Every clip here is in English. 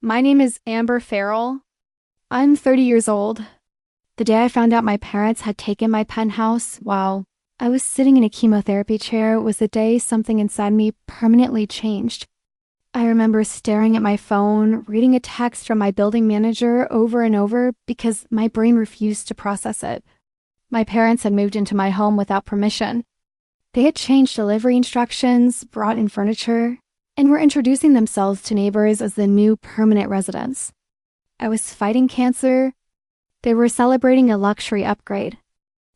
My name is Amber Farrell. I'm 30 years old. The day I found out my parents had taken my penthouse while I was sitting in a chemotherapy chair was the day something inside me permanently changed. I remember staring at my phone, reading a text from my building manager over and over because my brain refused to process it. My parents had moved into my home without permission. They had changed delivery instructions, brought in furniture, and were introducing themselves to neighbors as the new permanent residents. I was fighting cancer. They were celebrating a luxury upgrade.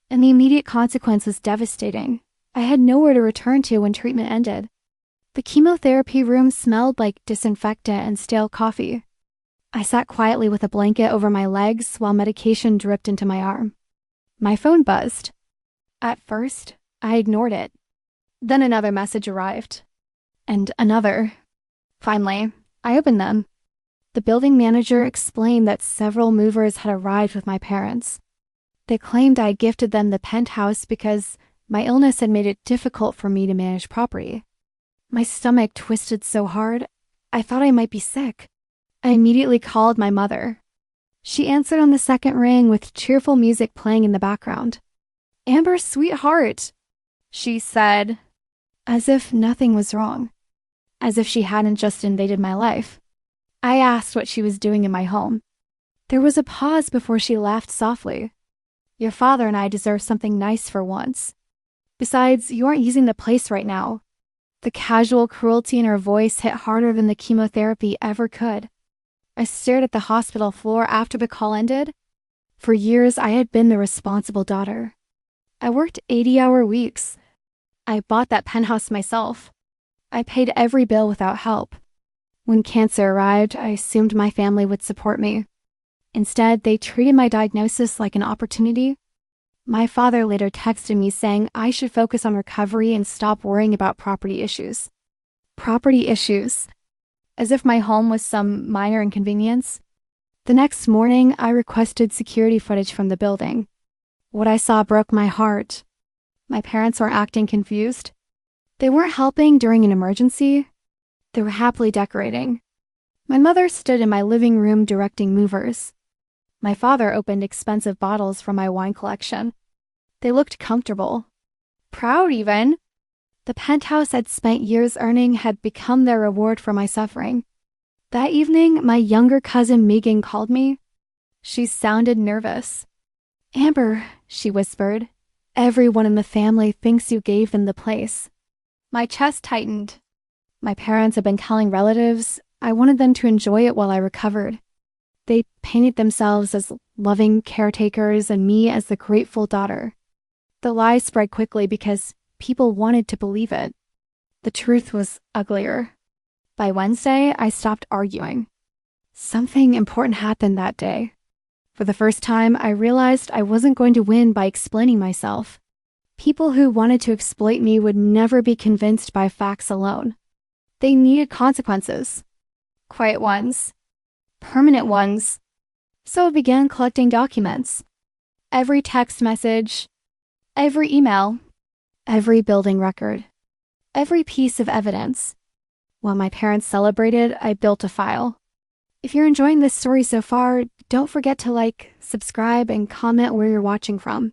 And the immediate consequence was devastating. I had nowhere to return to when treatment ended. The chemotherapy room smelled like disinfectant and stale coffee. I sat quietly with a blanket over my legs while medication dripped into my arm. My phone buzzed. At first, I ignored it. Then another message arrived. And another. Finally, I opened them. The building manager explained that several movers had arrived with my parents. They claimed I gifted them the penthouse because my illness had made it difficult for me to manage property. My stomach twisted so hard, I thought I might be sick. I immediately called my mother. She answered on the second ring with cheerful music playing in the background. "Amber, sweetheart," she said, as if nothing was wrong, as if she hadn't just invaded my life. I asked what she was doing in my home. There was a pause before she laughed softly. "Your father and I deserve something nice for once. Besides, you aren't using the place right now." The casual cruelty in her voice hit harder than the chemotherapy ever could. I stared at the hospital floor after the call ended. For years, I had been the responsible daughter. I worked 80-hour weeks. I bought that penthouse myself. I paid every bill without help. When cancer arrived, I assumed my family would support me. Instead, they treated my diagnosis like an opportunity. My father later texted me saying I should focus on recovery and stop worrying about property issues. Property issues. As if my home was some minor inconvenience. The next morning, I requested security footage from the building. What I saw broke my heart. My parents weren't acting confused. They weren't helping during an emergency. They were happily decorating. My mother stood in my living room directing movers. My father opened expensive bottles from my wine collection. They looked comfortable. Proud, even. The penthouse I'd spent years earning had become their reward for my suffering. That evening, my younger cousin Megan called me. She sounded nervous. "Amber," she whispered, "everyone in the family thinks you gave them the place." My chest tightened. My parents had been telling relatives I wanted them to enjoy it while I recovered. They painted themselves as loving caretakers and me as the grateful daughter. The lie spread quickly because people wanted to believe it. The truth was uglier. By Wednesday, I stopped arguing. Something important happened that day. For the first time, I realized I wasn't going to win by explaining myself. People who wanted to exploit me would never be convinced by facts alone. They needed consequences. Quiet ones. Permanent ones. So I began collecting documents. Every text message, every email, every building record, every piece of evidence. While my parents celebrated, I built a file. If you're enjoying this story so far, don't forget to like, subscribe, and comment where you're watching from.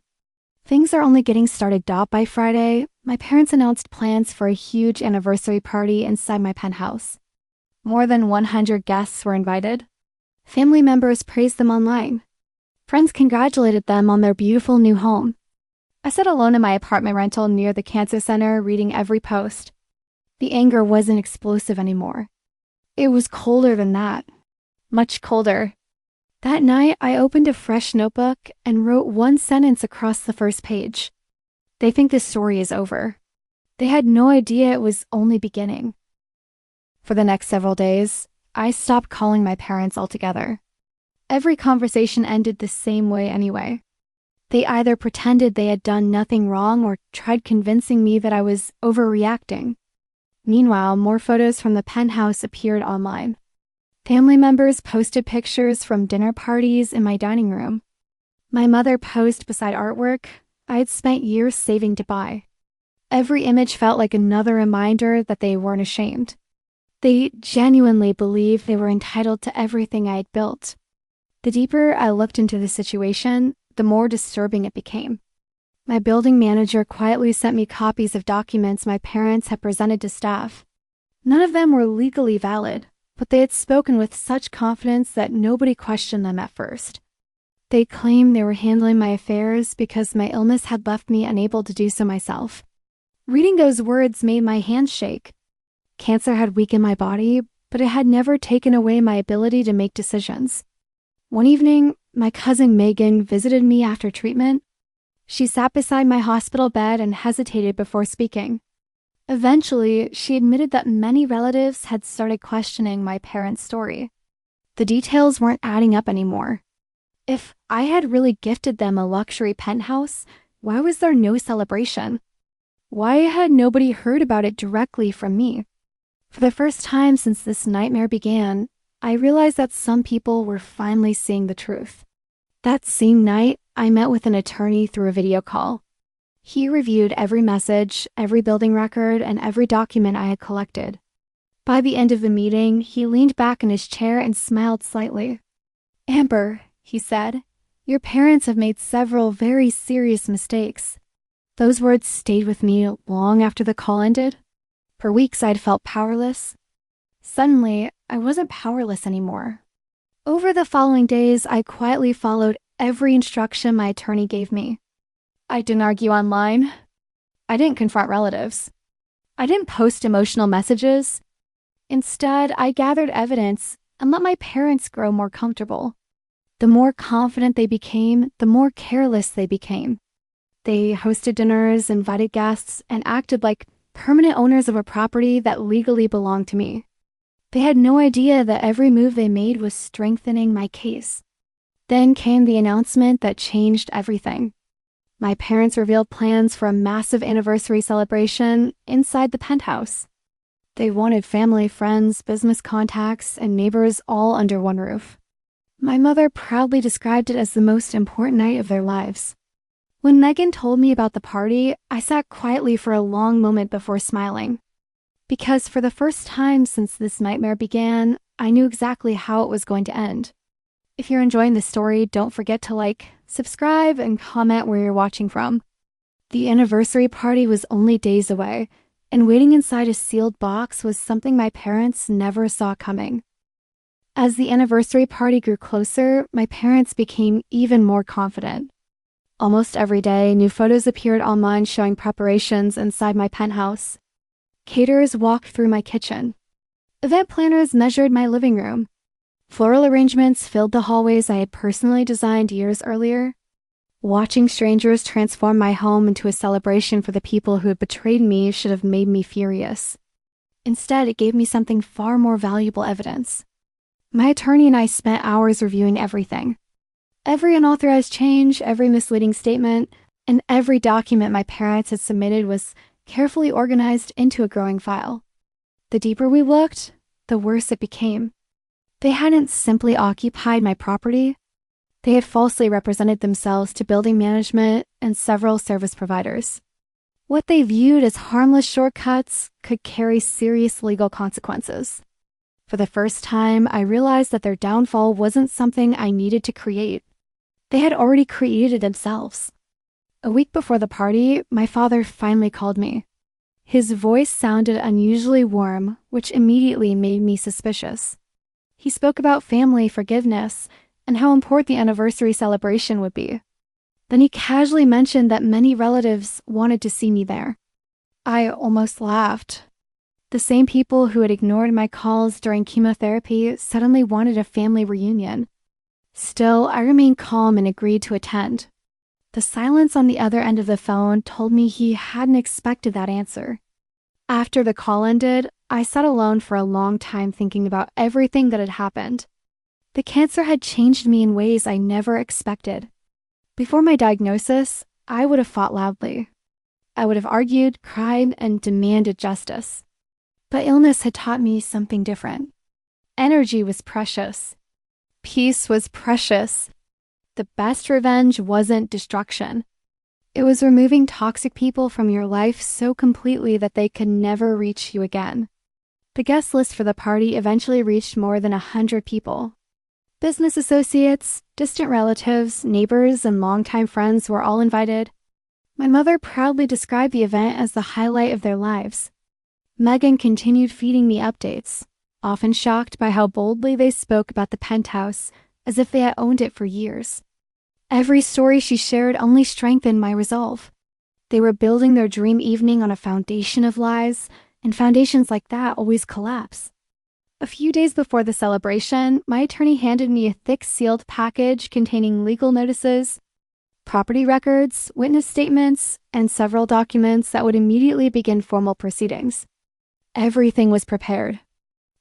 Things are only getting started. By Friday, my parents announced plans for a huge anniversary party inside my penthouse. More than 100 guests were invited. Family members praised them online. Friends congratulated them on their beautiful new home. I sat alone in my apartment rental near the cancer center, reading every post. The anger wasn't explosive anymore. It was colder than that. Much colder. That night, I opened a fresh notebook and wrote one sentence across the first page. They think this story is over. They had no idea it was only beginning. For the next several days, I stopped calling my parents altogether. Every conversation ended the same way anyway. They either pretended they had done nothing wrong or tried convincing me that I was overreacting. Meanwhile, more photos from the penthouse appeared online. Family members posted pictures from dinner parties in my dining room. My mother posed beside artwork I had spent years saving to buy. Every image felt like another reminder that they weren't ashamed. They genuinely believed they were entitled to everything I had built. The deeper I looked into the situation, the more disturbing it became. My building manager quietly sent me copies of documents my parents had presented to staff. None of them were legally valid, but they had spoken with such confidence that nobody questioned them at first. They claimed they were handling my affairs because my illness had left me unable to do so myself. Reading those words made my hands shake. Cancer had weakened my body, but it had never taken away my ability to make decisions. One evening, my cousin Megan visited me after treatment. She sat beside my hospital bed and hesitated before speaking. Eventually, she admitted that many relatives had started questioning my parents' story. The details weren't adding up anymore. If I had really gifted them a luxury penthouse, why was there no celebration? Why had nobody heard about it directly from me? For the first time since this nightmare began, I realized that some people were finally seeing the truth. That same night, I met with an attorney through a video call. He reviewed every message, every building record, and every document I had collected. By the end of the meeting, he leaned back in his chair and smiled slightly. "Amber," he said, "your parents have made several very serious mistakes." Those words stayed with me long after the call ended. For weeks, I'd felt powerless. Suddenly, I wasn't powerless anymore. Over the following days, I quietly followed every instruction my attorney gave me. I didn't argue online. I didn't confront relatives. I didn't post emotional messages. Instead, I gathered evidence and let my parents grow more comfortable. The more confident they became, the more careless they became. They hosted dinners, invited guests, and acted like permanent owners of a property that legally belonged to me. They had no idea that every move they made was strengthening my case. Then came the announcement that changed everything. My parents revealed plans for a massive anniversary celebration inside the penthouse. They wanted family, friends, business contacts, and neighbors all under one roof. My mother proudly described it as the most important night of their lives. When Megan told me about the party, I sat quietly for a long moment before smiling. Because for the first time since this nightmare began, I knew exactly how it was going to end. If you're enjoying this story, don't forget to like, subscribe, and comment where you're watching from. The anniversary party was only days away, and waiting inside a sealed box was something my parents never saw coming. As the anniversary party grew closer, my parents became even more confident. Almost every day, new photos appeared online showing preparations inside my penthouse. Caterers walked through my kitchen. Event planners measured my living room. Floral arrangements filled the hallways I had personally designed years earlier. Watching strangers transform my home into a celebration for the people who had betrayed me should have made me furious. Instead, it gave me something far more valuable evidence. My attorney and I spent hours reviewing everything. Every unauthorized change, every misleading statement, and every document my parents had submitted was carefully organized into a growing file. The deeper we looked, the worse it became. They hadn't simply occupied my property. They had falsely represented themselves to building management and several service providers. What they viewed as harmless shortcuts could carry serious legal consequences. For the first time, I realized that their downfall wasn't something I needed to create. They had already created it themselves. A week before the party, my father finally called me. His voice sounded unusually warm, which immediately made me suspicious. He spoke about family, forgiveness, and how important the anniversary celebration would be. Then he casually mentioned that many relatives wanted to see me there. I almost laughed. The same people who had ignored my calls during chemotherapy suddenly wanted a family reunion. Still, I remained calm and agreed to attend. The silence on the other end of the phone told me he hadn't expected that answer. After the call ended, I sat alone for a long time thinking about everything that had happened. The cancer had changed me in ways I never expected. Before my diagnosis, I would have fought loudly. I would have argued, cried, and demanded justice. But illness had taught me something different. Energy was precious. Peace was precious. The best revenge wasn't destruction. It was removing toxic people from your life so completely that they could never reach you again. The guest list for the party eventually reached more than 100 people. Business associates, distant relatives, neighbors, and longtime friends were all invited. My mother proudly described the event as the highlight of their lives. Megan continued feeding me updates, often shocked by how boldly they spoke about the penthouse, as if they had owned it for years. Every story she shared only strengthened my resolve. They were building their dream evening on a foundation of lies, and foundations like that always collapse. A few days before the celebration, my attorney handed me a thick sealed package containing legal notices, property records, witness statements, and several documents that would immediately begin formal proceedings. Everything was prepared.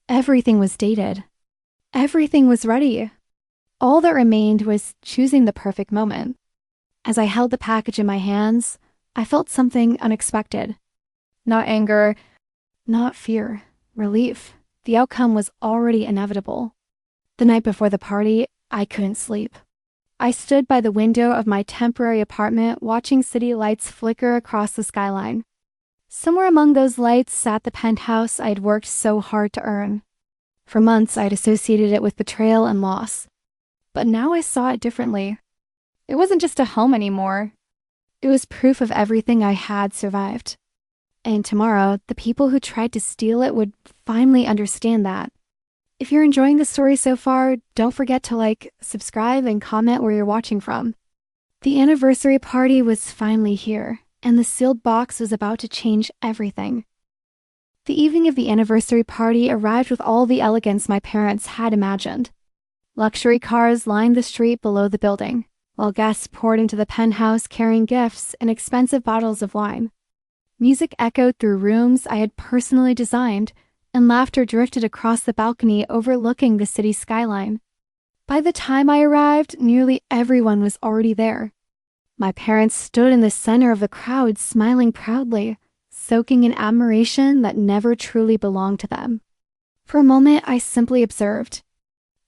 Everything was dated. Everything was ready. All that remained was choosing the perfect moment. As I held the package in my hands, I felt something unexpected. Not anger, not fear, relief. The outcome was already inevitable. The night before the party, I couldn't sleep. I stood by the window of my temporary apartment watching city lights flicker across the skyline. Somewhere among those lights sat the penthouse I had worked so hard to earn. For months, I had associated it with betrayal and loss. But now I saw it differently. It wasn't just a home anymore. It was proof of everything I had survived. And tomorrow, the people who tried to steal it would finally understand that. If you're enjoying the story so far, don't forget to like, subscribe, and comment where you're watching from. The anniversary party was finally here, and the sealed box was about to change everything. The evening of the anniversary party arrived with all the elegance my parents had imagined. Luxury cars lined the street below the building, while guests poured into the penthouse carrying gifts and expensive bottles of wine. Music echoed through rooms I had personally designed, and laughter drifted across the balcony overlooking the city skyline. By the time I arrived, nearly everyone was already there. My parents stood in the center of the crowd, smiling proudly, soaking in admiration that never truly belonged to them. For a moment, I simply observed.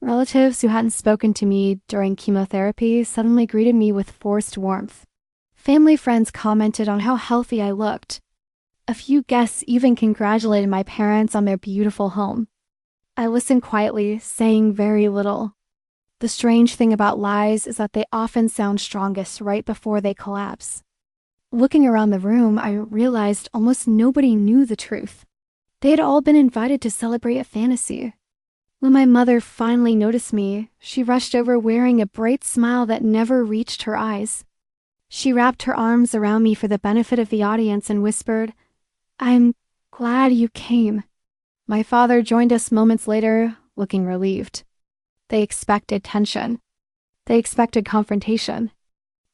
Relatives who hadn't spoken to me during chemotherapy suddenly greeted me with forced warmth. Family friends commented on how healthy I looked. A few guests even congratulated my parents on their beautiful home. I listened quietly, saying very little. The strange thing about lies is that they often sound strongest right before they collapse. Looking around the room, I realized almost nobody knew the truth. They had all been invited to celebrate a fantasy. When my mother finally noticed me, she rushed over wearing a bright smile that never reached her eyes. She wrapped her arms around me for the benefit of the audience and whispered, "I'm glad you came." My father joined us moments later, looking relieved. They expected tension. They expected confrontation.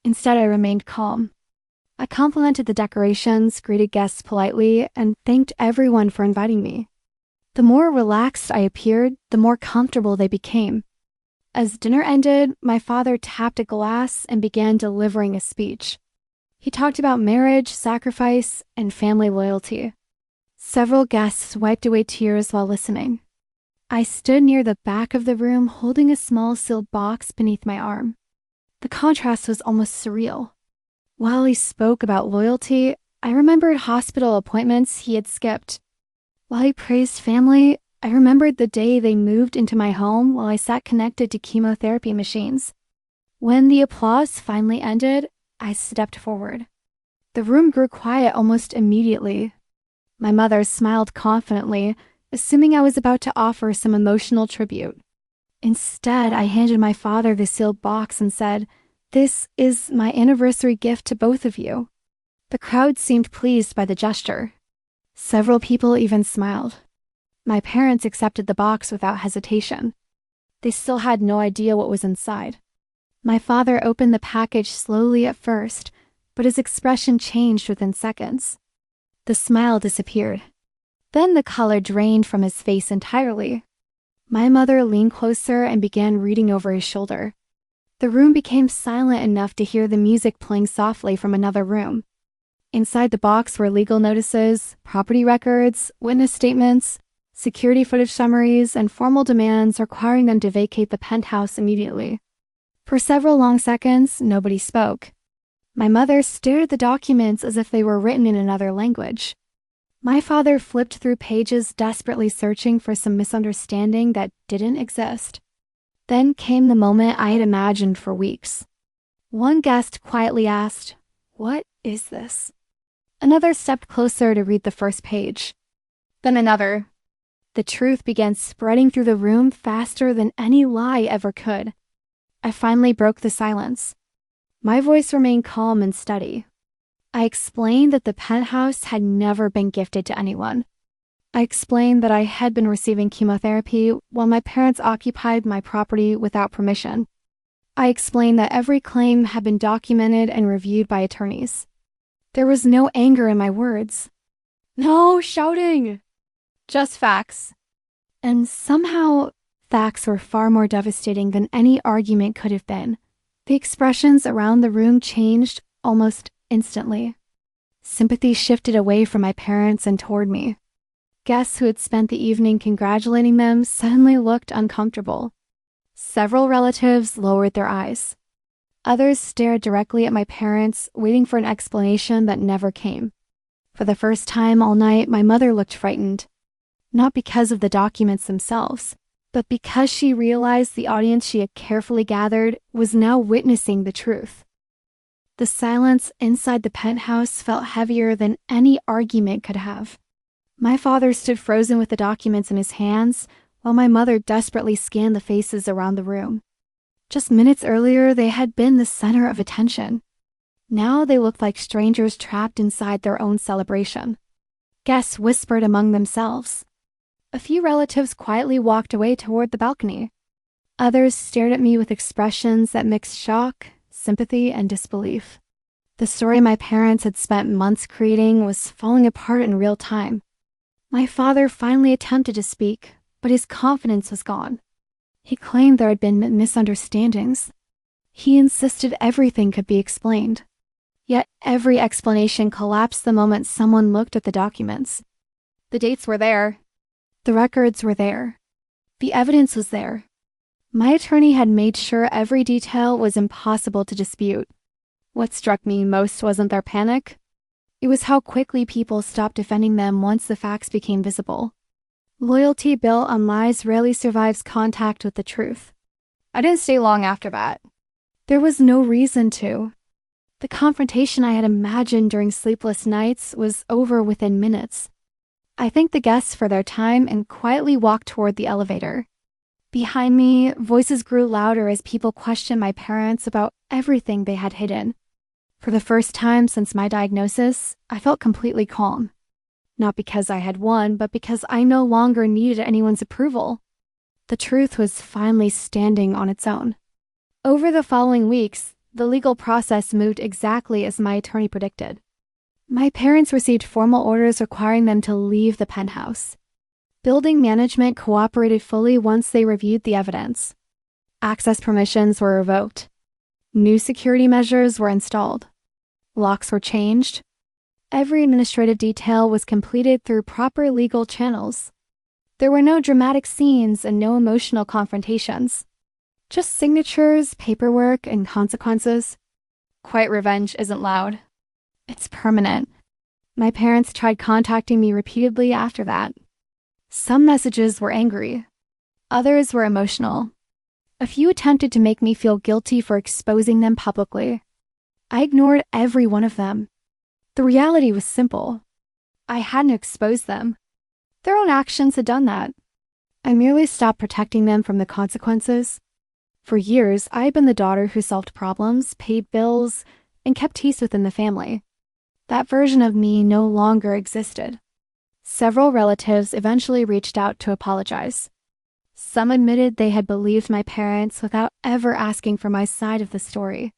Instead, I remained calm. I complimented the decorations, greeted guests politely, and thanked everyone for inviting me. The more relaxed I appeared, the more comfortable they became. As dinner ended, my father tapped a glass and began delivering a speech. He talked about marriage, sacrifice, and family loyalty. Several guests wiped away tears while listening. I stood near the back of the room holding a small sealed box beneath my arm. The contrast was almost surreal. While he spoke about loyalty, I remembered hospital appointments he had skipped. While he praised family, I remembered the day they moved into my home while I sat connected to chemotherapy machines. When the applause finally ended, I stepped forward. The room grew quiet almost immediately. My mother smiled confidently, assuming I was about to offer some emotional tribute. Instead, I handed my father the sealed box and said, "This is my anniversary gift to both of you." The crowd seemed pleased by the gesture. Several people even smiled. My parents accepted the box without hesitation. They still had no idea what was inside. My father opened the package slowly at first, but his expression changed within seconds. The smile disappeared. Then the color drained from his face entirely. My mother leaned closer and began reading over his shoulder. The room became silent enough to hear the music playing softly from another room. Inside the box were legal notices, property records, witness statements, security footage summaries, and formal demands requiring them to vacate the penthouse immediately. For several long seconds, nobody spoke. My mother stared at the documents as if they were written in another language. My father flipped through pages, desperately searching for some misunderstanding that didn't exist. Then came the moment I had imagined for weeks. One guest quietly asked, "What is this?" Another stepped closer to read the first page. Then another. The truth began spreading through the room faster than any lie ever could. I finally broke the silence. My voice remained calm and steady. I explained that the penthouse had never been gifted to anyone. I explained that I had been receiving chemotherapy while my parents occupied my property without permission. I explained that every claim had been documented and reviewed by attorneys. There was no anger in my words. No shouting! Just facts. And somehow, facts were far more devastating than any argument could have been. The expressions around the room changed almost instantly. Sympathy shifted away from my parents and toward me. Guests who had spent the evening congratulating them suddenly looked uncomfortable. Several relatives lowered their eyes. Others stared directly at my parents, waiting for an explanation that never came. For the first time all night, my mother looked frightened. Not because of the documents themselves, but because she realized the audience she had carefully gathered was now witnessing the truth. The silence inside the penthouse felt heavier than any argument could have. My father stood frozen with the documents in his hands, while my mother desperately scanned the faces around the room. Just minutes earlier, they had been the center of attention. Now they looked like strangers trapped inside their own celebration. Guests whispered among themselves. A few relatives quietly walked away toward the balcony. Others stared at me with expressions that mixed shock, sympathy, and disbelief. The story my parents had spent months creating was falling apart in real time. My father finally attempted to speak, but his confidence was gone. He claimed there had been misunderstandings. He insisted everything could be explained. Yet every explanation collapsed the moment someone looked at the documents. The dates were there. The records were there. The evidence was there. My attorney had made sure every detail was impossible to dispute. What struck me most wasn't their panic. It was how quickly people stopped defending them once the facts became visible. Loyalty built on lies rarely survives contact with the truth. I didn't stay long after that. There was no reason to. The confrontation I had imagined during sleepless nights was over within minutes. I thanked the guests for their time and quietly walked toward the elevator. Behind me, voices grew louder as people questioned my parents about everything they had hidden. For the first time since my diagnosis, I felt completely calm. Not because I had won, but because I no longer needed anyone's approval. The truth was finally standing on its own. Over the following weeks, the legal process moved exactly as my attorney predicted. My parents received formal orders requiring them to leave the penthouse. Building management cooperated fully once they reviewed the evidence. Access permissions were revoked. New security measures were installed. Locks were changed. Every administrative detail was completed through proper legal channels. There were no dramatic scenes and no emotional confrontations. Just signatures, paperwork, and consequences. Quiet revenge isn't loud. It's permanent. My parents tried contacting me repeatedly after that. Some messages were angry. Others were emotional. A few attempted to make me feel guilty for exposing them publicly. I ignored every one of them. The reality was simple. I hadn't exposed them. Their own actions had done that. I merely stopped protecting them from the consequences. For years, I had been the daughter who solved problems, paid bills, and kept peace within the family. That version of me no longer existed. Several relatives eventually reached out to apologize. Some admitted they had believed my parents without ever asking for my side of the story.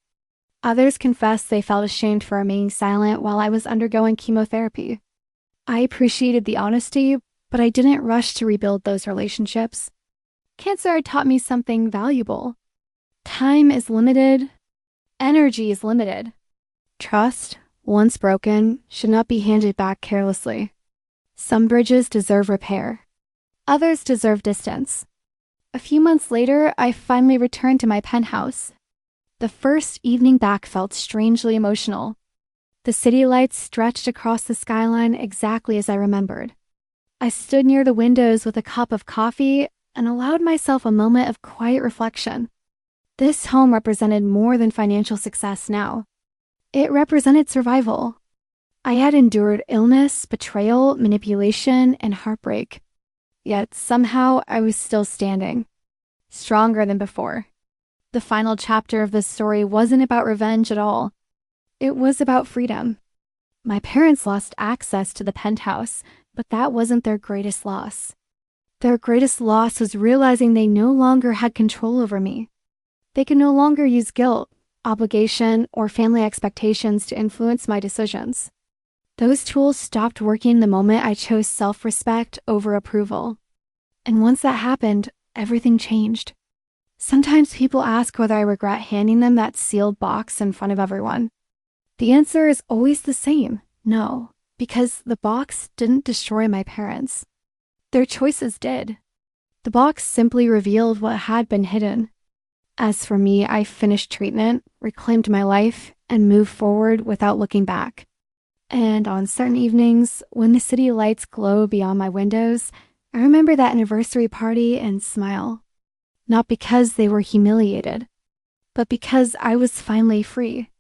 Others confessed they felt ashamed for remaining silent while I was undergoing chemotherapy. I appreciated the honesty, but I didn't rush to rebuild those relationships. Cancer had taught me something valuable. Time is limited. Energy is limited. Trust, once broken, should not be handed back carelessly. Some bridges deserve repair. Others deserve distance. A few months later, I finally returned to my penthouse. The first evening back felt strangely emotional. The city lights stretched across the skyline exactly as I remembered. I stood near the windows with a cup of coffee and allowed myself a moment of quiet reflection. This home represented more than financial success now. It represented survival. I had endured illness, betrayal, manipulation, and heartbreak. Yet somehow I was still standing, stronger than before. The final chapter of this story wasn't about revenge at all. It was about freedom. My parents lost access to the penthouse, but that wasn't their greatest loss. Their greatest loss was realizing they no longer had control over me. They could no longer use guilt, obligation, or family expectations to influence my decisions. Those tools stopped working the moment I chose self-respect over approval. And once that happened, everything changed. Sometimes people ask whether I regret handing them that sealed box in front of everyone. The answer is always the same: no, because the box didn't destroy my parents. Their choices did. The box simply revealed what had been hidden. As for me, I finished treatment, reclaimed my life, and moved forward without looking back. And on certain evenings, when the city lights glow beyond my windows, I remember that anniversary party and smile. Not because they were humiliated, but because I was finally free.